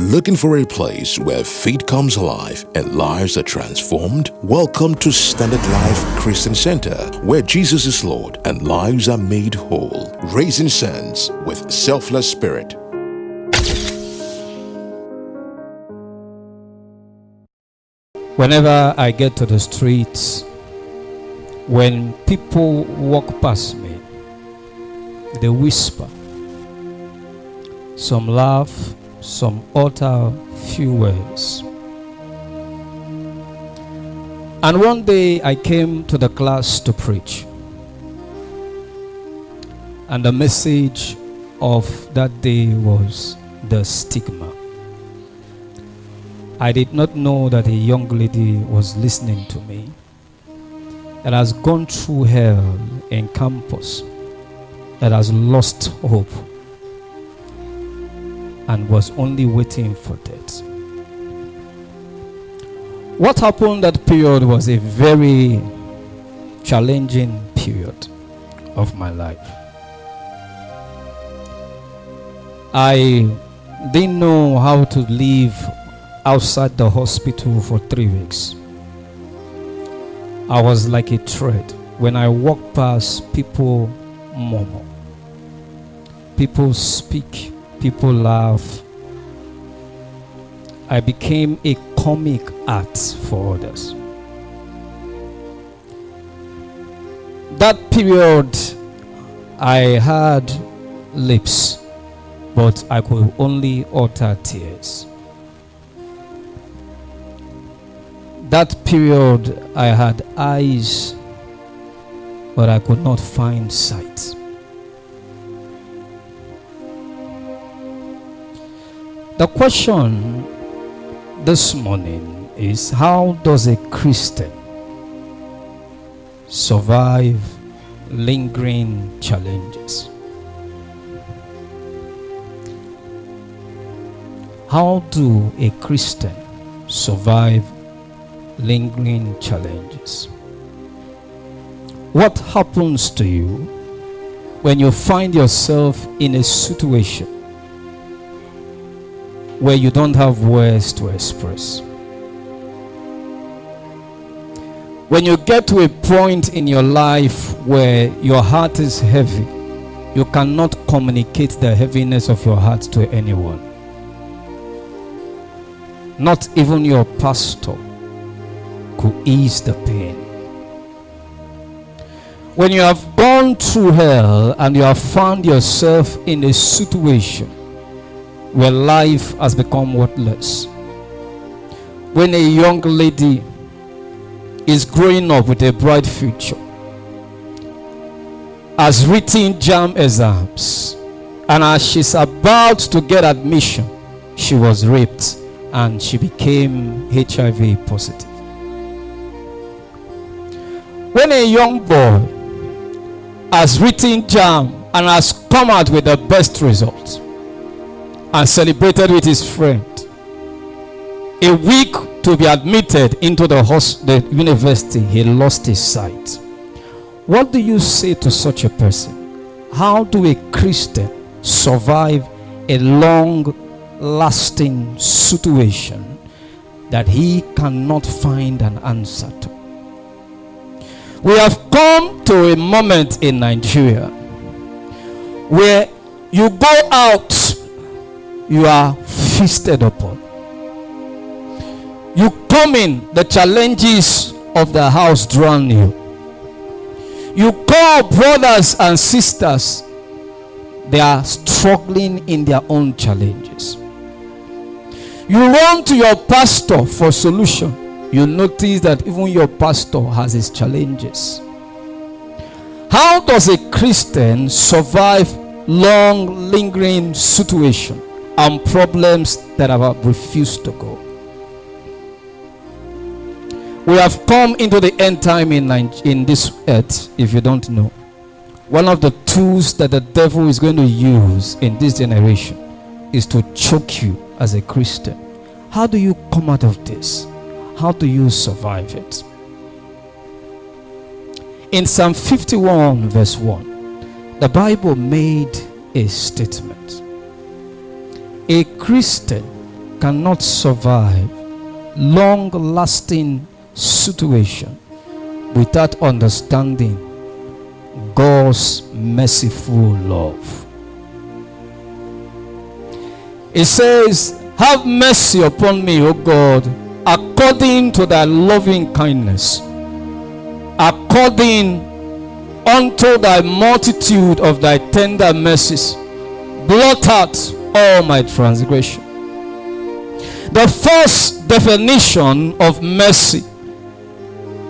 Looking for a place where faith comes alive and lives are transformed? Welcome to Standard Life Christian Center, where Jesus is Lord and lives are made whole. Raising sons with selfless spirit. Whenever I get to the streets, when people walk past me, they whisper. Some laugh, some utter few words. And one day I came to the class to preach. And the message of that day was the stigma. I did not know that a young lady was listening to me that has gone through hell in campus, that has lost hope and was only waiting for death. What happened that period was a very challenging period of my life. I didn't know how to live outside the hospital for 3 weeks. I was like a thread. When I walk past, people murmur. People speak. People laugh. I became a comic art for others. That period, I had lips, but I could only utter tears. That period, I had eyes, but I could not find sight. The question this morning is, how does a Christian survive lingering challenges? How do a Christian survive lingering challenges? What happens to you when you find yourself in a situation where you don't have words to express? When you get to a point in your life where your heart is heavy, you cannot communicate the heaviness of your heart to anyone. Not even your pastor could ease the pain. When you have gone through hell and you have found yourself in a situation where life has become worthless. When a young lady is growing up with a bright future, has written JAM exams, and as she's about to get admission, she was raped and she became HIV positive. When a young boy has written JAM and has come out with the best results, and celebrated with his friend, a week to be admitted into the university, he lost his sight. What do you say to such a person? How do a Christian survive a long-lasting situation that he cannot find an answer to? We have come to a moment in Nigeria where you go out, you are feasted upon. You come in, the challenges of the house drown you. You call brothers and sisters, they are struggling in their own challenges. You run to your pastor for solution. You notice that even your pastor has his challenges. How does a Christian survive long lingering situation and problems that have refused to go? We have come into the end time in this earth. If you don't know, one of the tools that the devil is going to use in this generation is to choke you as a Christian. How do you come out of this? How do you survive it? In Psalm 51 verse 1, the Bible made a statement. A Christian cannot survive long-lasting situation without understanding God's merciful love. It says, have mercy upon me, O God, according to thy loving kindness, according unto thy multitude of thy tender mercies. Blot out all my transgression. The first definition of mercy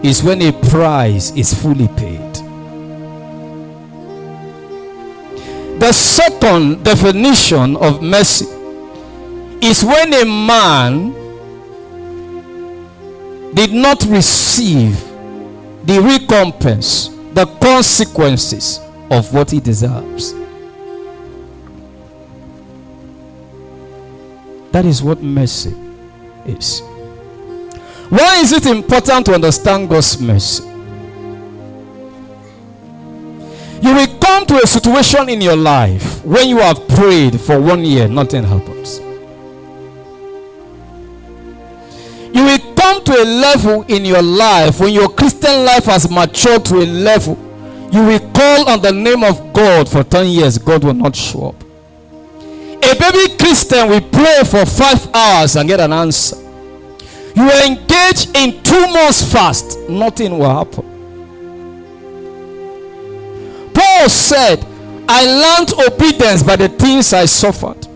is when a price is fully paid. The second definition of mercy is when a man did not receive the recompense, the consequences of what he deserves. That is what mercy is. Why is it important to understand God's mercy? You will come to a situation in your life when you have prayed for 1 year, nothing happens. You will come to a level in your life when your Christian life has matured to a level. You will call on the name of God for 10 years, God will not show up. A baby Christian will pray for 5 hours and get an answer. You will engage in 2 months fast, nothing will happen. Paul said, I learned obedience by the things I suffered.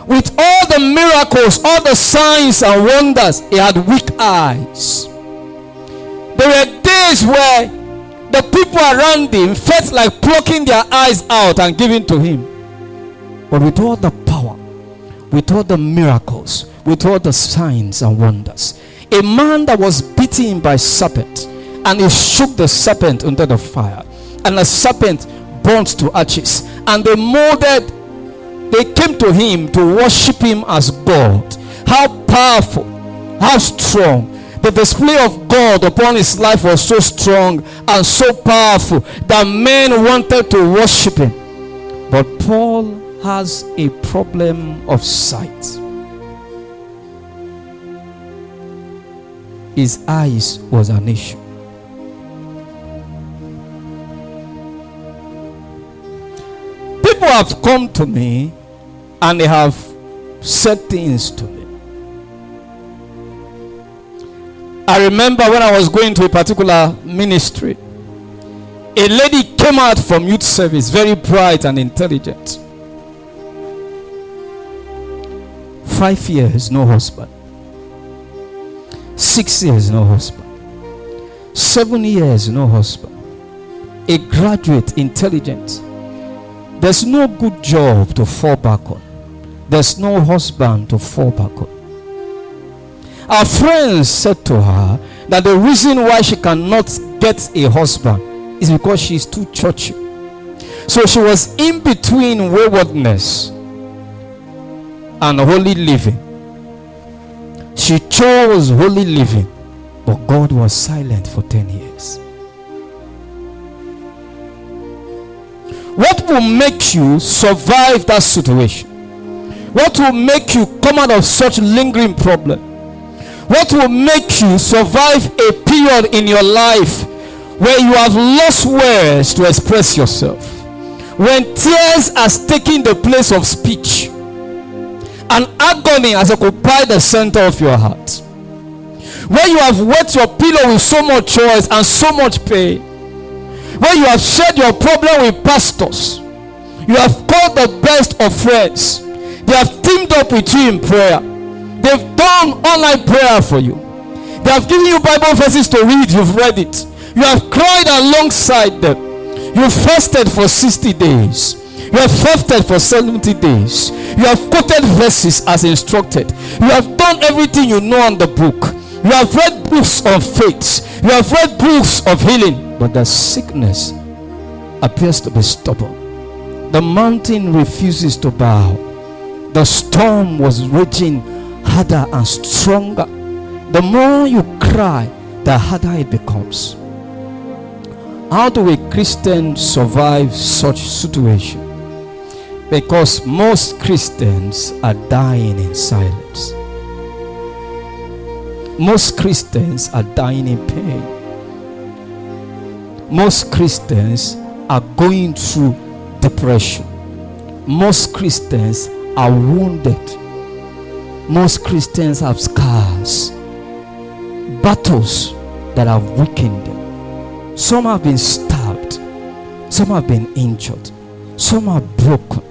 With all the miracles, all the signs and wonders, he had weak eyes. There were days where the people around him felt like plucking their eyes out and giving to him. But with all the power, with all the miracles, with all the signs and wonders, a man that was beaten by serpent, and he shook the serpent into the fire, and the serpent burnt to ashes, and they came to him to worship him as God. How powerful, how strong. The display of God upon his life was so strong and so powerful that men wanted to worship him. But Paul has a problem of sight. His eyes was an issue. People have come to me and they have said things to me. I remember when I was going to a particular ministry, a lady came out from youth service, very bright and intelligent. 5 years, no husband. 6 years, no husband. 7 years, no husband. A graduate, intelligent. There's no good job to fall back on. There's no husband to fall back on. Our friends said to her that the reason why she cannot get a husband is because she's too churchy. So she was in between waywardness and holy living. She chose holy living, but God was silent for 10 years. What will make you survive that situation? What will make you come out of such lingering problem? What will make you survive a period in your life where you have lost words to express yourself? When tears has taken the place of speech, and agony has occupied the center of your heart, where you have wet your pillow with so much choice and so much pain, where you have shared your problem with pastors, you have called the best of friends, they have teamed up with you in prayer, they've done online prayer for you, they have given you Bible verses to read, you've read it, you have cried alongside them, you fasted for 60 days, you have fasted for 70 days, you have quoted verses as instructed, you have done everything you know on the book, you have read books of faith, you have read books of healing, but the sickness appears to be stubborn. The mountain refuses to bow. The storm was raging harder and stronger. The more you cry, the harder it becomes. How do a Christian survive such situation? Because most Christians are dying in silence. Most Christians are dying in pain. Most Christians are going through depression. Most Christians are wounded. Most Christians have scars, battles that have weakened them. Some have been stabbed, some have been injured, some are broken,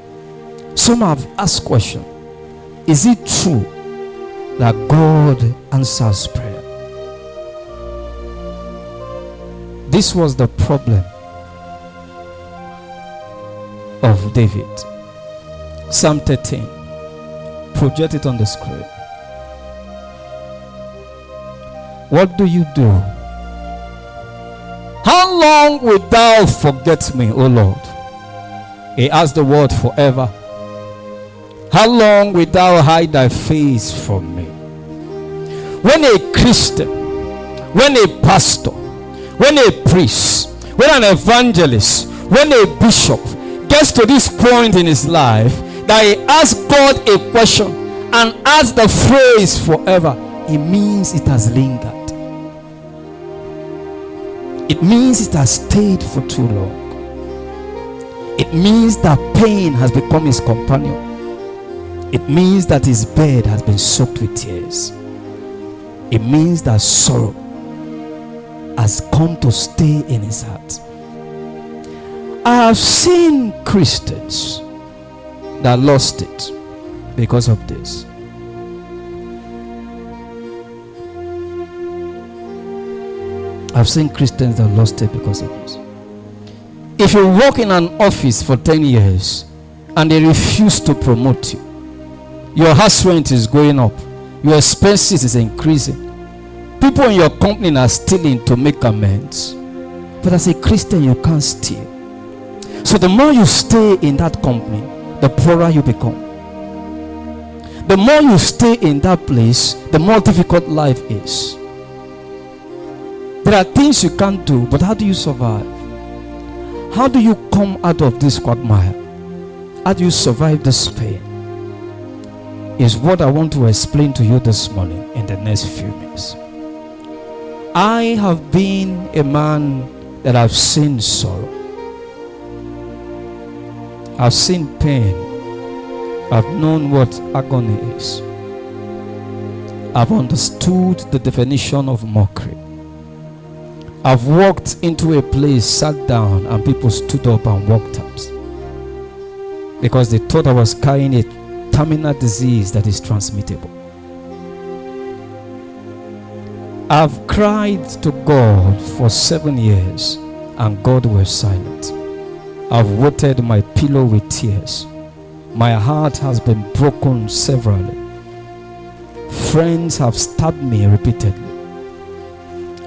some have asked questions. Is it true that God answers prayer? This was the problem of David. Psalm 13. Project it on the screen. What do you do? How long wilt thou forget me, O Lord? He asked the word forever. How long wilt thou hide thy face from me? When a Christian, when a pastor, when a priest, when an evangelist, when a bishop gets to this point in his life that he asks God a question and asks the phrase forever, it means it has lingered. It means it has stayed for too long. It means that pain has become his companion. It means that his bed has been soaked with tears. It means that sorrow has come to stay in his heart. I have seen Christians that lost it because of this. I've seen Christians that lost it because of this. If you work in an office for 10 years and they refuse to promote you, your house rent is going up, your expenses is increasing, people in your company are stealing to make amends, but as a Christian you can't steal. So the more you stay in that company, the poorer you become. The more you stay in that place, the more difficult life is. There are things you can't do, but how do you survive? How do you come out of this quagmire? How do you survive this pain? Is what I want to explain to you this morning in the next few minutes. I have been a man that I've seen sorrow. I've seen pain. I've known what agony is. I've understood the definition of mockery. I've walked into a place, sat down, and people stood up and walked out because they thought I was carrying a terminal disease that is transmittable. I've cried to God for 7 years and God was silent. I've wetted my pillow with tears. My heart has been broken severally. Friends have stabbed me repeatedly.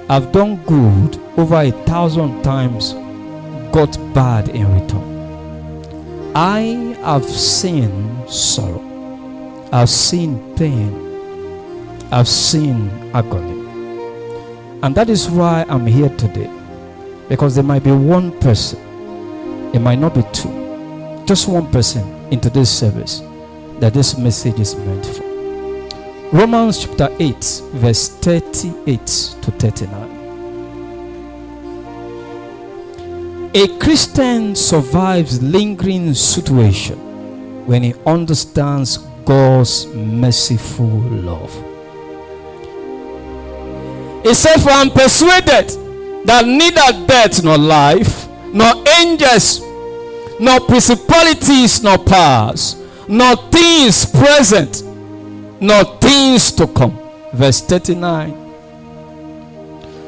I've done good over 1,000 times, got bad in return. I have seen sorrow. I've seen pain. I've seen agony. And that is why I'm here today. Because there might be one person, it might not be two, just one person in today's service that this message is meant for. Romans chapter 8, verse 38 to 39. A Christian survives lingering situation when he understands God's merciful love. He said, for I am persuaded that neither death nor life, nor angels, nor principalities, nor powers, nor things present, nor things to come. Verse 39.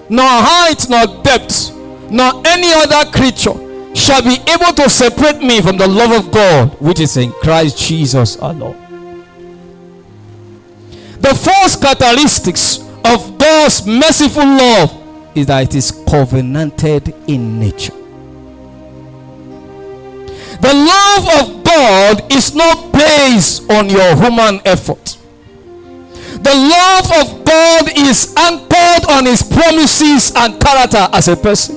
Nor height, nor depth, nor any other creature shall be able to separate me from the love of God which is in Christ Jesus our Lord. The first characteristics of God's merciful love is that it is covenanted in nature. The love of God is not based on your human effort. The love of God is anchored on his promises and character as a person.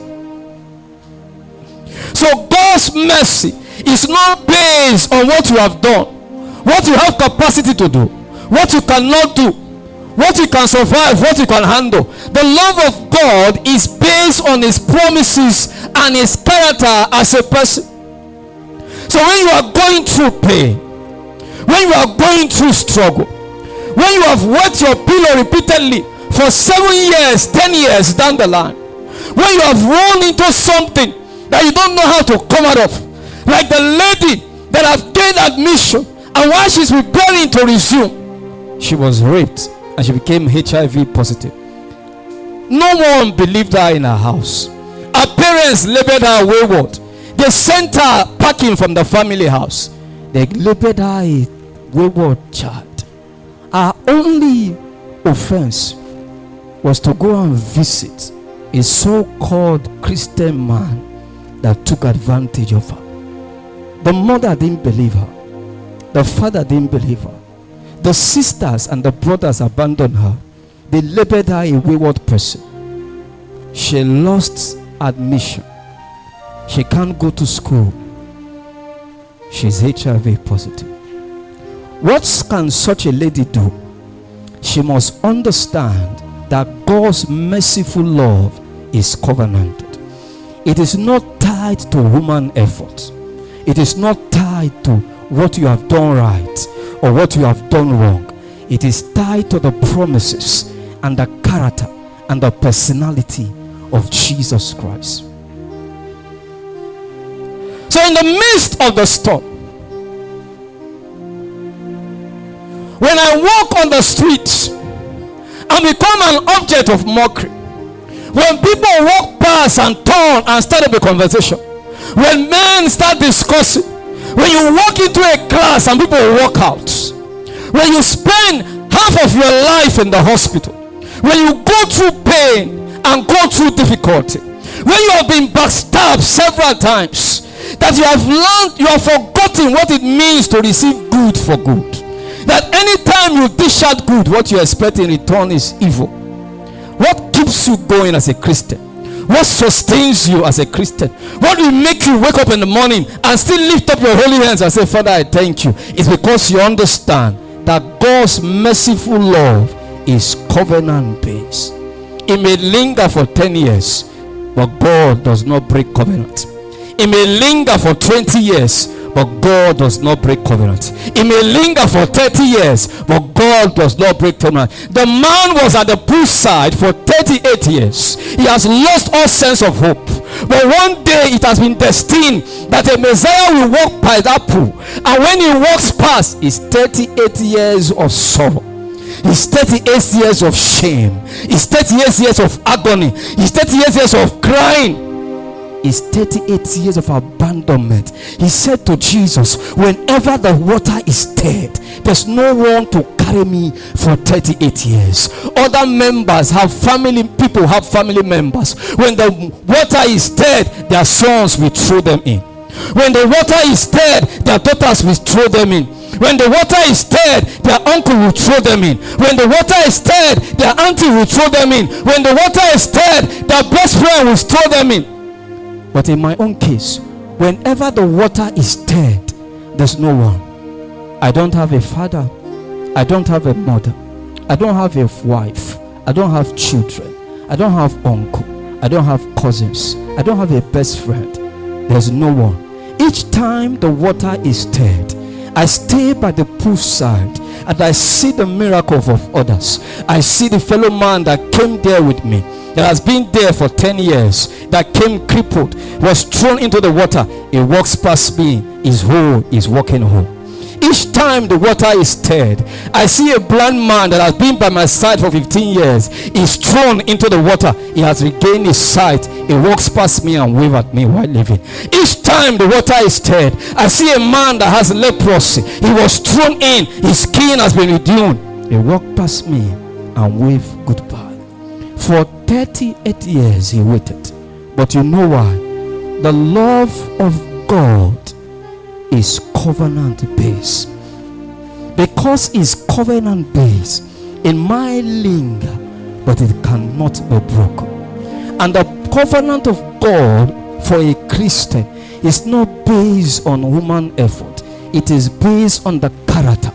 So God's mercy is not based on what you have done, what you have capacity to do, what you cannot do, what you can survive, what you can handle. The love of God is based on his promises and his character as a person. So when you are going through pain, when you are going through struggle, when you have wet your pillow repeatedly for 7 years, 10 years down the line, when you have run into something that you don't know how to come out of, like the lady that have gained admission, and while she's preparing to resume, she was raped and she became HIV positive. No one believed her in her house. Her parents labeled her wayward. They sent her packing from the family house. They labeled her a wayward child. Her only offense was to go and visit a so-called Christian man that took advantage of her. The mother didn't believe her. The father didn't believe her. The sisters and the brothers abandoned her. They labeled her a wayward person. She lost admission. She can't go to school. She's HIV positive. What can such a lady do? She must understand that God's merciful love is covenanted. It is not tied to human effort. It is not tied to what you have done right or what you have done wrong. It is tied to the promises and the character and the personality of Jesus Christ. So in the midst of the storm, when I walk on the streets and become an object of mockery, when people walk past and turn and start up a conversation, when men start discussing, when you walk into a class and people walk out, when you spend half of your life in the hospital, when you go through pain and go through difficulty, when you have been backstabbed several times, that you have learned, you have forgotten what it means to receive good for good, that anytime you dish out good, what you expect in return is evil. What keeps you going as a Christian? What sustains you as a Christian? What will make you wake up in the morning and still lift up your holy hands and say, Father, I thank you? It's because you understand that God's merciful love is covenant based. It may linger for 10 years, but God does not break covenant. It may linger for 20 years, but God does not break covenant. It may linger for 30 years, but God does not break covenant. The man was at the poolside for 38 years. He has lost all sense of hope. But one day it has been destined that a Messiah will walk by that pool. And when he walks past, it's 38 years of sorrow. It's 38 years of shame. It's 38 years of agony. It's 38 years of crying. Is 38 years of abandonment. He said to Jesus, whenever the water is stirred, there's no one to carry me for 38 years. Other members have people have family members. When the water is stirred, their sons will throw them in. When the water is stirred, their daughters will throw them in. When the water is stirred, their uncle will throw them in. When the water is stirred, their auntie will throw them in. When the water is stirred, their best friend will throw them in. But in my own case, whenever the water is stirred, there's no one. I don't have a father. I don't have a mother. I don't have a wife. I don't have children. I don't have uncle. I don't have cousins. I don't have a best friend. There's no one. Each time the water is stirred, I stay by the poolside and I see the miracle of others. I see the fellow man that came there with me, that has been there for 10 years, that came crippled, was thrown into the water. He walks past me, his whole is walking home. Each time the water is stirred, I see a blind man that has been by my side for 15 years. He's thrown into the water. He has regained his sight. He walks past me and waves at me while leaving. Each time the water is stirred, I see a man that has leprosy. He was thrown in. His skin has been redeemed. He walked past me and waved goodbye. For 38 years he waited. But you know why? The love of God is covenant based. Because it's covenant based, it might linger, but it cannot be broken. And the covenant of God for a Christian is not based on human effort. It is based on the character,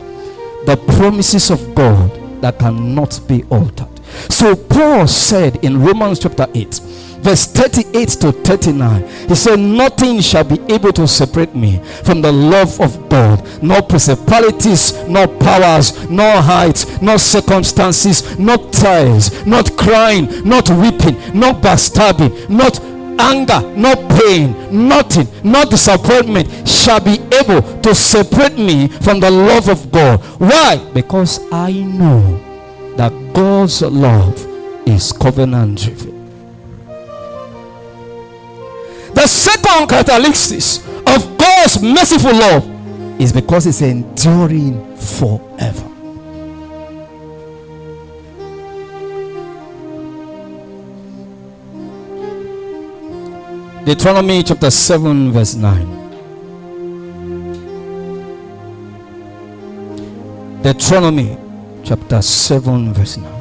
the promises of God, that cannot be altered. So Paul said in Romans chapter 8, verse 38 to 39, he said, nothing shall be able to separate me from the love of God, nor principalities, nor powers, nor height, nor circumstances, not trials, not crying, not weeping, not backstabbing, not anger, not pain, nothing, not disappointment shall be able to separate me from the love of God. Why? Because I know that God's love is covenant driven. The second characteristic of God's merciful love is because it's enduring forever. Deuteronomy chapter 7 verse 9. Deuteronomy chapter 7 verse 9.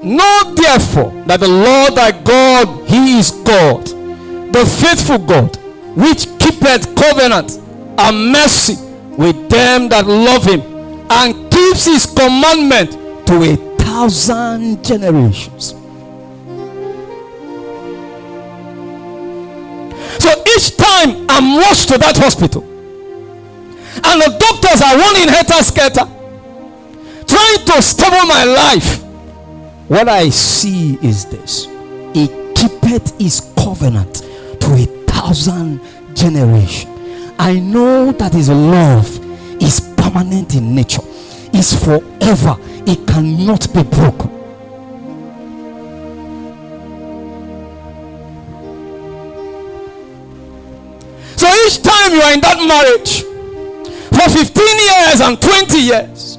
Know therefore that the Lord thy God, he is God, the faithful God, which keepeth covenant and mercy with them that love him, and keeps his commandment to 1,000 generations. So each time I'm rushed to that hospital, and the doctors are running helter-skelter, trying to stable my life, what I see is this: he keepeth his covenant to 1,000 generations. I know that his love is permanent in nature, is forever, it cannot be broken. So each time you are in that marriage for 15 years and 20 years,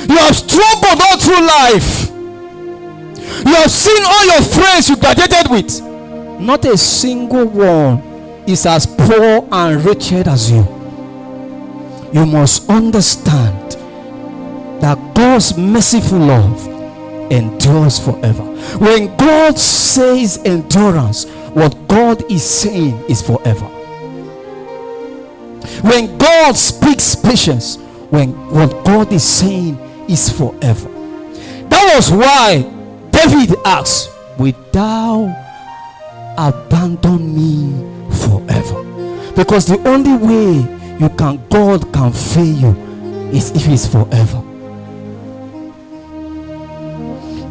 you have struggled all through life. You have seen all your friends you graduated with. Not a single one is as poor and wretched as you. You must understand that God's merciful love endures forever. When God says endurance, what God is saying is forever. When God speaks patience, when what God is saying is forever. That was why David asked, will thou abandon me forever? Because the only way God can fail you is if it's forever.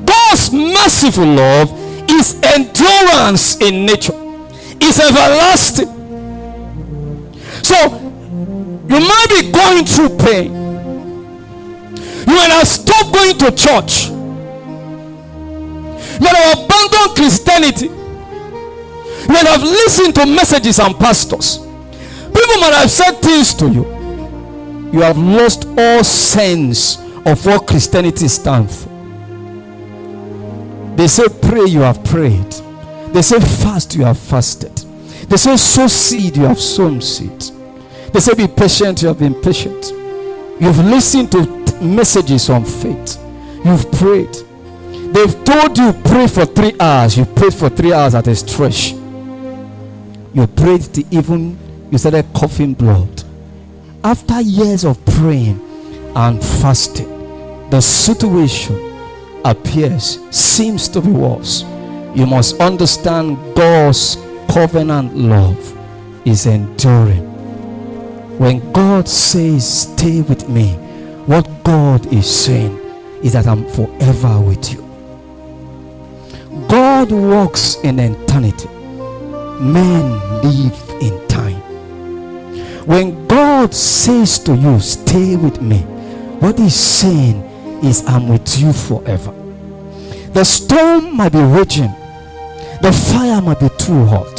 God's merciful love is endurance in nature, is everlasting. So you might be going through pain. You might have stopped going to church. You might have abandoned Christianity. You might have listened to messages and pastors. People might have said things to you. You have lost all sense of what Christianity stands for. They say pray, you have prayed. They say fast, you have fasted. They say sow seed, you have sown seed. They say be patient, you have been patient. You've listened to messages on faith. You've prayed. They've told you pray for 3 hours. You prayed for 3 hours at a stretch. You prayed till even you started coughing blood. After years of praying and fasting, the situation seems to be worse. You must understand God's covenant love is enduring. When God says stay with me, what God is saying is that I'm forever with you. God walks in eternity. Men live in time. When God says to you stay with me, what he's saying is I'm with you forever. The storm might be raging, the fire might be too hot,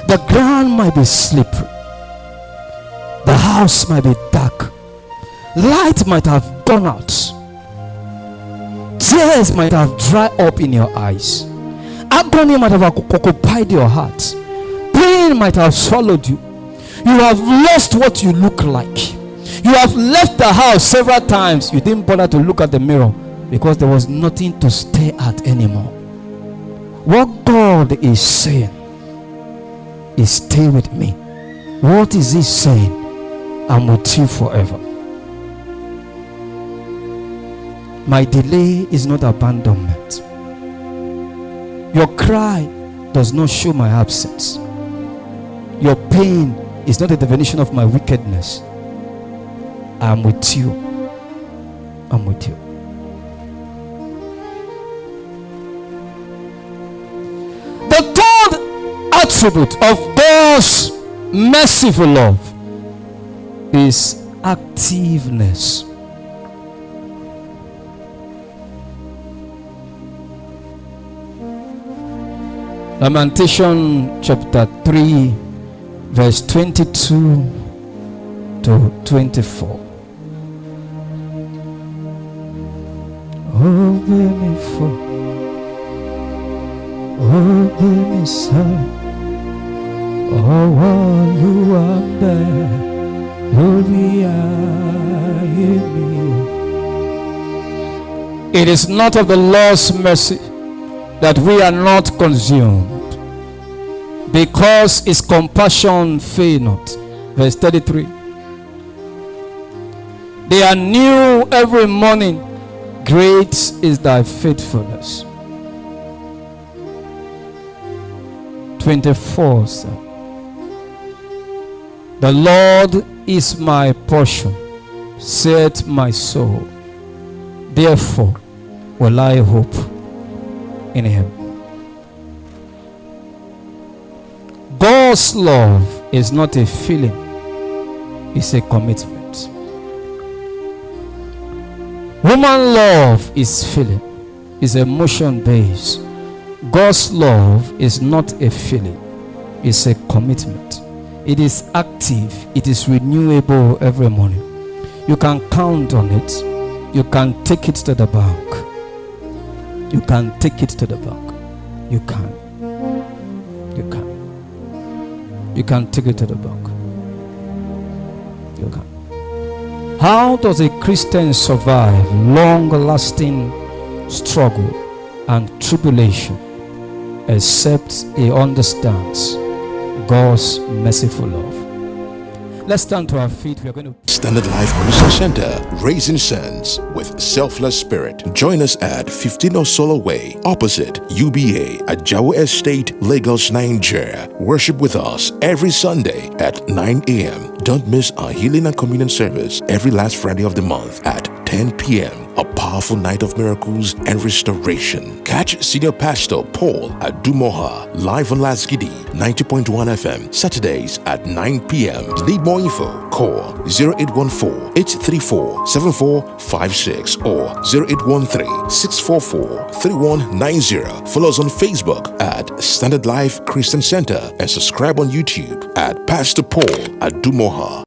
the ground might be slippery, the house might be dark, light might have gone out, tears might have dried up in your eyes, agony might have occupied your heart, pain might have swallowed you, you have lost what you look like, you have left the house several times, you didn't bother to look at the mirror because there was nothing to stare at anymore. What God is saying is stay with me. What is he saying? I'm with you forever. My delay is not abandonment. Your cry does not show my absence. Your pain is not a definition of my wickedness. I'm with you. I'm with you. The third attribute of God's merciful love is activeness. Lamentation chapter 3 verse 22 to 24. Oh, baby, for oh, baby, son, oh, while you are there, oh, we are in you. It is not of the Lord's mercy that we are not consumed, because his compassion fail not. Verse 33. They are new every morning. Great is thy faithfulness. 24. Sir. The Lord is my portion, saith my soul. Therefore will I hope in him. God's love is not a feeling, it's a commitment. Human love is feeling, is emotion based. God's love is not a feeling, it's a commitment. It is active, it is renewable every morning. You can count on it, you can take it to the bank. You can take it to the bank. You can. You can. You can take it to the bank. You can. How does a Christian survive long-lasting struggle and tribulation except he understands God's merciful love? Let's stand to our feet. We are going to Standard Life Christian Center, raising sons with selfless spirit. Join us at 15 Osolo Way, opposite UBA at Jawo Estate, Lagos, Nigeria. Worship with us every Sunday at 9 a.m. Don't miss our healing and communion service every last Friday of the month at 10 p.m. A powerful night of miracles and restoration. Catch Senior Pastor Paul Adumoha live on Lasgidi 90.1 FM Saturdays at 9 p.m. Need more info? Call 0814-834-7456 or 0813-644-3190. Follow us on Facebook at Standard Life Christian Center and subscribe on YouTube at Pastor Paul Adumoha.